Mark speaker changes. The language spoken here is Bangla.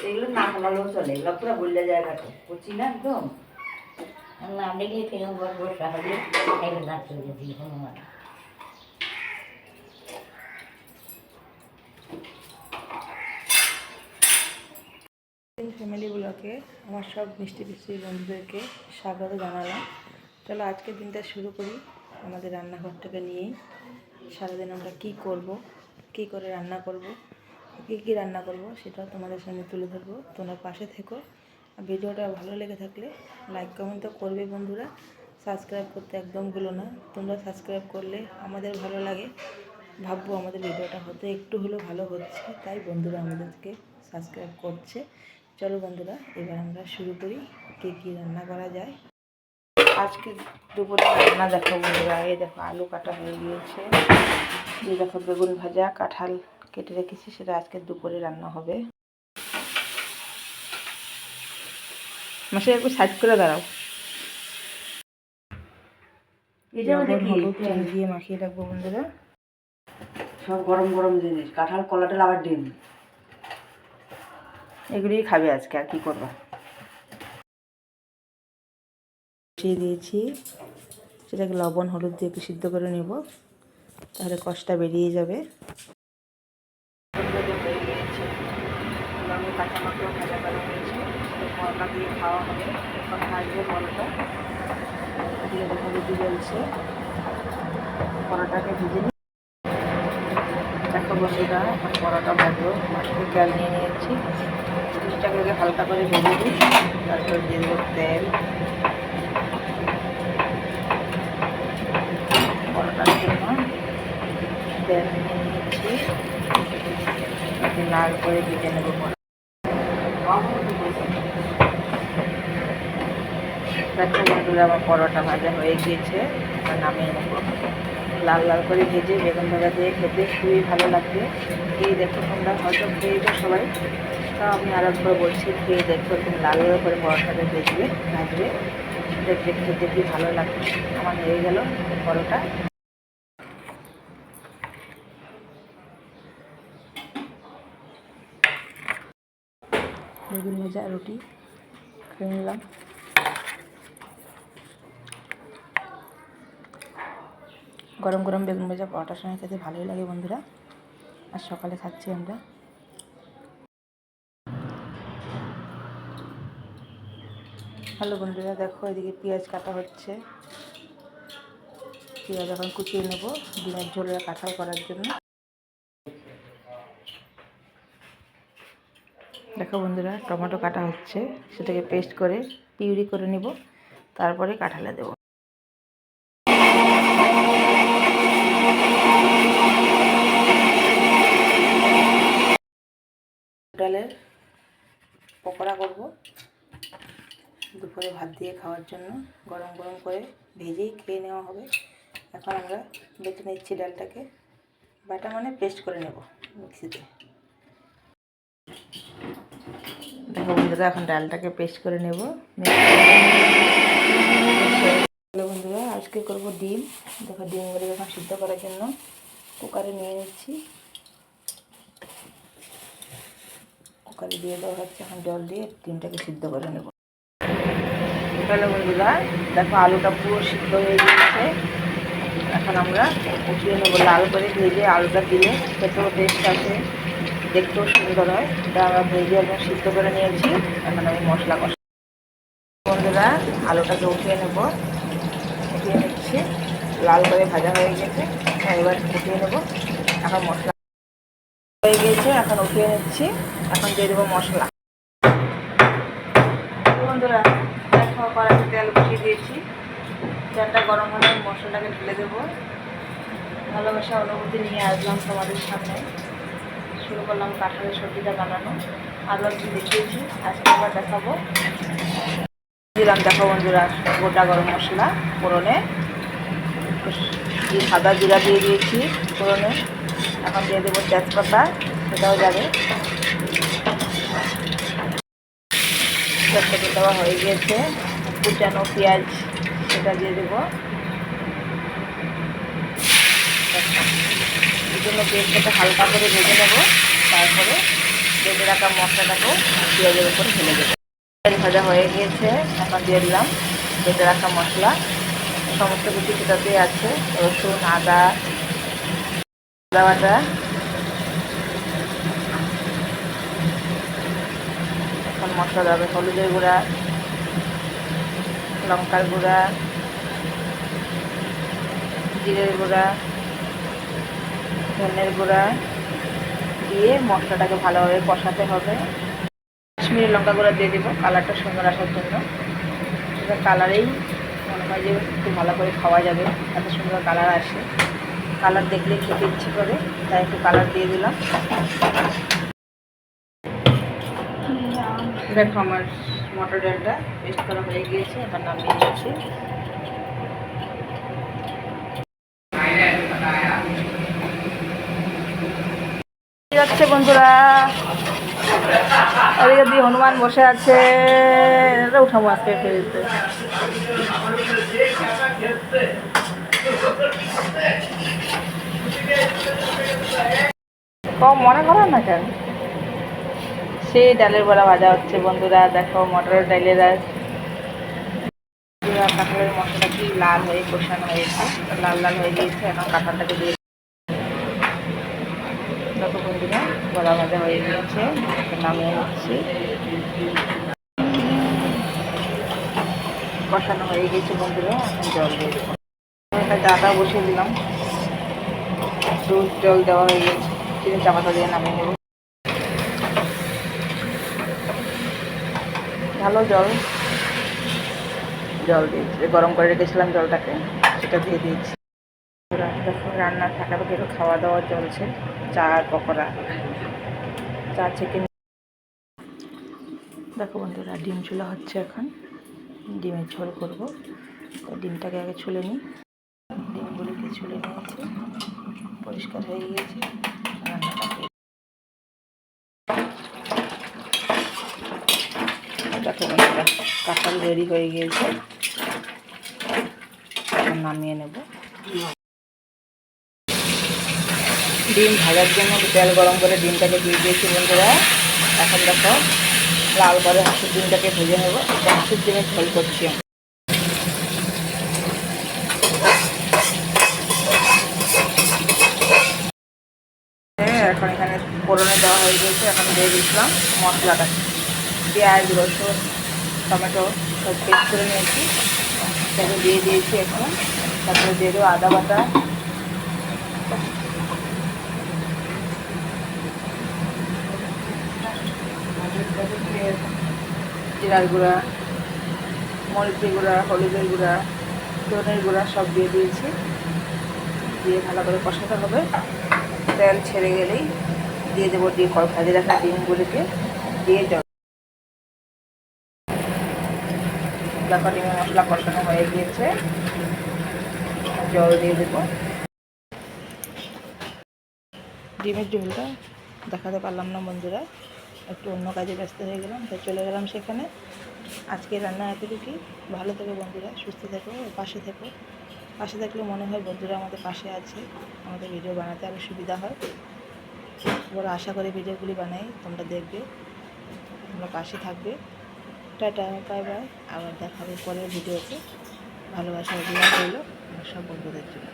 Speaker 1: এগুলো না হলালেও চলে, এগুলো পুরো বললে জায়গাটা বুঝছি না একদম।
Speaker 2: না দেখলে কেউ বসা হবে এগুলো না চলে দিই হনুমান।
Speaker 3: ফ্যামিলিগুলোকে আমার সব মিষ্টি মিষ্টি বন্ধুদেরকে স্বাগত জানালাম। চলো আজকের দিনটা শুরু করি আমাদের রান্নাঘরটাকে নিয়েই। সারাদিন আমরা কী করব, কী করে রান্না করব, কী রান্না করব সেটাও তোমাদের সামনে তুলে ধরবো। তোমরা পাশে থেকো। ভিডিওটা ভালো লেগে থাকলে লাইক কমেন্ট তো করবে বন্ধুরা, সাবস্ক্রাইব করতে একদম ভুলো না। তোমরা সাবস্ক্রাইব করলে আমাদের ভালো লাগে, ভাববো আমাদের ভিডিওটা হতে একটু হলেও ভালো হচ্ছে, তাই বন্ধুরা আমাদেরকে সাবস্ক্রাইব করছে। চলো বন্ধুরা এবার আমরা শুরু করি কী রান্না করা যায়। আজকে দুপুরে রান্না দেখো বন্ধুরা, এই দেখো আলু কাটা হয়ে গিয়েছে, এই দেখো বেগুন ভাজা, কাঁঠাল কেটে রেখেছি, সেটা আজকে দুপুরে রান্না হবে। মাসে একটু সাইড করে দাঁড়াও। হলুদ চিনি দিয়ে মাখিয়ে রাখবো বন্ধুরা।
Speaker 1: সব গরম গরম জিনিস, কাঁঠাল কলাটা আবার ডিম,
Speaker 3: এগুলোই খাবে আজকে, আর কি করবো। বসিয়ে দিয়েছি, সেটাকে লবণ হলুদ দিয়ে একটু সিদ্ধ করে নেব, তাহলে কষটা বেরিয়ে যাবে। আমি কাঁচা মাখা ভাজা করা হয়েছে, পরোটা দিয়ে খাওয়া হবে। এখন ভাজবো পরোটা, দিয়ে দেখো রুটি জ্বলছে, পরোটাকে ভেজে নিই। দেখো বন্ধুরা এখন পরোটা ভাজবো, মাছকে তেল নিয়ে নিয়েছি, জিনিসটাকে হালকা করে ভেজে দিই, তারপর দিয়ে দেবো তেল। পরোটার জন্য তেল নিয়ে নিয়েছি, লাল করে ভেজে নেবো। দেখো বন্ধুরা আমার পরোটা ভাজা হয়ে গিয়েছে, এবার নামিয়ে নেবো। লাল লাল করে ভেজে বেগুন ভাজা দিয়ে খেতে খুবই ভালো লাগবে। খেয়ে দেখো তোমরা, হয়তো খেয়েছো সবাই, তাও আমি আর একবার বলছি, খেয়ে দেখো তুমি লাল লাল করে পরোটাটা ভেজবে, ভাজবে, দেখবে খেতে কি ভালো লাগবে। আমার হয়ে গেল পরোটা। বেগুন ভাজা রুটি খেয়ে নিলাম। গরম গরম বেগুন ভাজা পরোটার সঙ্গে খেতে ভালোই লাগে বন্ধুরা, আর সকালে খাচ্ছি আমরা। হ্যালো বন্ধুরা, দেখো এদিকে পেঁয়াজ কাটা হচ্ছে, পেঁয়াজ এখন কুচিয়ে নেব ডিমের ঝোলের কাঁঠাল করার জন্য। দেখো বন্ধুরা টমেটো কাটা হচ্ছে, সেটাকে পেস্ট করে পিউরি করে নেব, তারপরে কাঁঠালে দেব। ডালের পকোড়া করব দুপুরে ভাত দিয়ে খাওয়ার জন্য, গরম গরম করে ভেজেই খেয়ে নেওয়া হবে। এখন আমরা বেটে নিচ্ছি ডালটাকে, বাটা মানে পেস্ট করে নেব মিক্সিতে। দেখো বন্ধুরা এখন ডালটাকে পেস্ট করে নেব। বন্ধুরা আজকে করব ডিম। দেখো ডিমগুলো এখন সিদ্ধ করার জন্য কুকারে নিয়ে নিচ্ছি, কুকারে দিয়ে দেওয়া হচ্ছে। এখন জল দিয়ে ডিমটাকে সিদ্ধ করে নেব। হ্যালো বন্ধুরা, দেখো আলুটা পুরো সিদ্ধ হয়ে গিয়েছে, এখন আমরা উঠিয়ে নেবো। লাল করে ভেজে আলুটা দিলে খেতেও টেস্ট আসে, দেখতেও সুন্দর হয়। এটা আমরা ভেজে এবং সিদ্ধ করে নিয়েছি, এখন আমি মশলা কষা। বন্ধুরা আলুটাকে উঠিয়ে নেব, উঠিয়ে নিচ্ছি, লাল করে ভাজা হয়ে গেছে, এবার উঠিয়ে নেব। এখন মশলা হয়ে গিয়েছে, এখন উঠিয়ে নিচ্ছি, এখন দিয়ে দেবো মশলা। বন্ধুরা দেখো কড়াইতে তেল বসিয়ে দিয়েছি, তেলটা গরম হলে মশলাটাকে ঢেলে দেবো। ভালোবাসা অনুভূতি নিয়ে আসলাম তোমাদের সামনে, শুরু করলাম কাঁঠালের সবজিটা বানানো। আরও একটু দেখিয়েছি, আজকে আবার দেখাবো। দিলাম দেখো বন্ধুরা গোটা গরম মশলা ফোড়নে, সাদা জিরা দিয়ে দিয়েছি ফোড়নে। এখন দিয়ে দেবো তেজপাতা, সেটাও যাবে। তেজপাতা দেওয়া হয়ে গিয়েছে, কুচানো পেঁয়াজ সেটা দিয়ে দেবো। এই জন্য পেঁয়াজটাকে হালকা করে ভেজে নেব, তারপরে বেটে রাখা মশলাটাকেও পেঁয়াজের উপর ঢেলে দেবো। পেঁয়াজ ভাজা হয়ে গিয়েছে, এখন দিয়ে দিলাম বেটে রাখা মশলা। সমস্ত কিছু সেটাতেই আছে, রসুন, আদা বাটা। এখন মশলা দেবে হলুদের গুঁড়া, লঙ্কার গুঁড়া, জিরের গুঁড়া, ধনের গুঁড়া দিয়ে মশলাটাকে ভালোভাবে কষাতে হবে। কাশ্মীরি লঙ্কা গুঁড়া দিয়ে দেবো কালারটা সুন্দর আসার জন্য। সেটা কালারেই মনে হয় যে একটু ভালো করে খাওয়া যাবে, এত সুন্দর কালার আসে। কালার দেখলে খেতে ইচ্ছে করে, তাই একটু কালার দিয়ে দিলাম। দেখো আমার মটর ডালটা পেস্ট করা হয়ে গিয়েছে, এবার নামিয়ে নিচ্ছি। যাচ্ছে বন্ধুরা, ওদিকে দিয়ে হনুমান বসে আছে, উঠাবো আজকে ফেরিতে। কম মনে করো না কেন, সেই ডালের বড়া ভাজা হচ্ছে বন্ধুরা। দেখো মটরের ডালের আর কাঁঠালের মশলা কি লাল হয়ে কষানো হয়েছে, লাল লাল হয়ে গিয়েছে। এখন কাঁঠালটাকে দিয়ে দেখো বন্ধুরা বড়া ভাজা হয়ে গিয়েছে, নামিয়ে নিচ্ছি। কষানো হয়ে গেছে বন্ধুরা, এখন জল দিয়ে দেবো। চাটা বসিয়ে দিলাম, দুধ জল দেওয়া হয়ে গেছে, চিনি চাপাতা দিয়ে নামিয়ে নেব। ভালো জল দিয়েছি, গরম করে রেখেছিলাম জলটাকে, সেটা দিয়ে দিয়েছি। দেখো রান্না থাকা থেকে খাওয়া দাওয়া চলছে, চা আর পকোড়া, চা চিকেন। দেখো বন্ধুরা ডিম চুলা হচ্ছে, এখন ডিমের ঝোল করবো। তো ডিমটাকে আগে ছুলে নিই। ডিমগুলিকে ছুলে নিয়েছি, পরিষ্কার হয়ে গিয়েছে। রান্নাটাকে দেখো বন্ধুরা কাঁঠাল রেডি হয়ে গিয়েছে, এখন নামিয়ে নেব। ডিম ভাজার জন্য তেল গরম করে ডিমটাকে দিয়ে দিয়েছি বন্ধুরা। এখন দেখো লাল করে হাঁসের ডিমটাকে ভেজে নেব। হাঁসের ডিমের ঝোল করছি। এখন এখানে ফোড়নে দেওয়া হয়ে গেছে, এখন দিয়ে দিয়েছিলাম মশলাটা, পেঁয়াজ, রসুন, টমেটো সব পেস্ট করে নিয়েছি, সেটাকে দিয়ে দিয়েছি। এখন তারপরে দিয়ে দেবো আদা বাটা, জিরার গুঁড়া, মরিচের গুঁড়া, হলুদের গুঁড়া, ধনের গুঁড়া সব দিয়ে দিয়েছি। দিয়ে ভালো করে কষাতে হবে। তেল ছেড়ে গেলেই দিয়ে দেবো ভাজে রাখা ডিমগুলিকে, দিয়ে জল। দেখো ডিমের মশলা কষানো হয়ে গিয়েছে, জল দিয়ে দেবো। ডিমের ঝোলটা দেখাতে পারলাম না বন্ধুরা, একটু অন্য কাজে ব্যস্ত হয়ে গেলাম, তাই চলে গেলাম সেখানে। আজকে রান্না এতটুকুই। ভালো থেকো বন্ধুরা, সুস্থ থেকো, পাশে থেকো। পাশে থাকলে মনে হয় বন্ধুরা আমাদের পাশে আছে, আমাদের ভিডিও বানাতে আরও সুবিধা হয়। বড় আশা করি ভিডিওগুলি বানাই, তোমরা দেখবে, তোমরা পাশে থাকবে। টাটা, বাই বাই, আবার দেখাবে পরের ভিডিওতে। ভালোবাসা অভিমান রইল সব বন্ধুদের জন্য।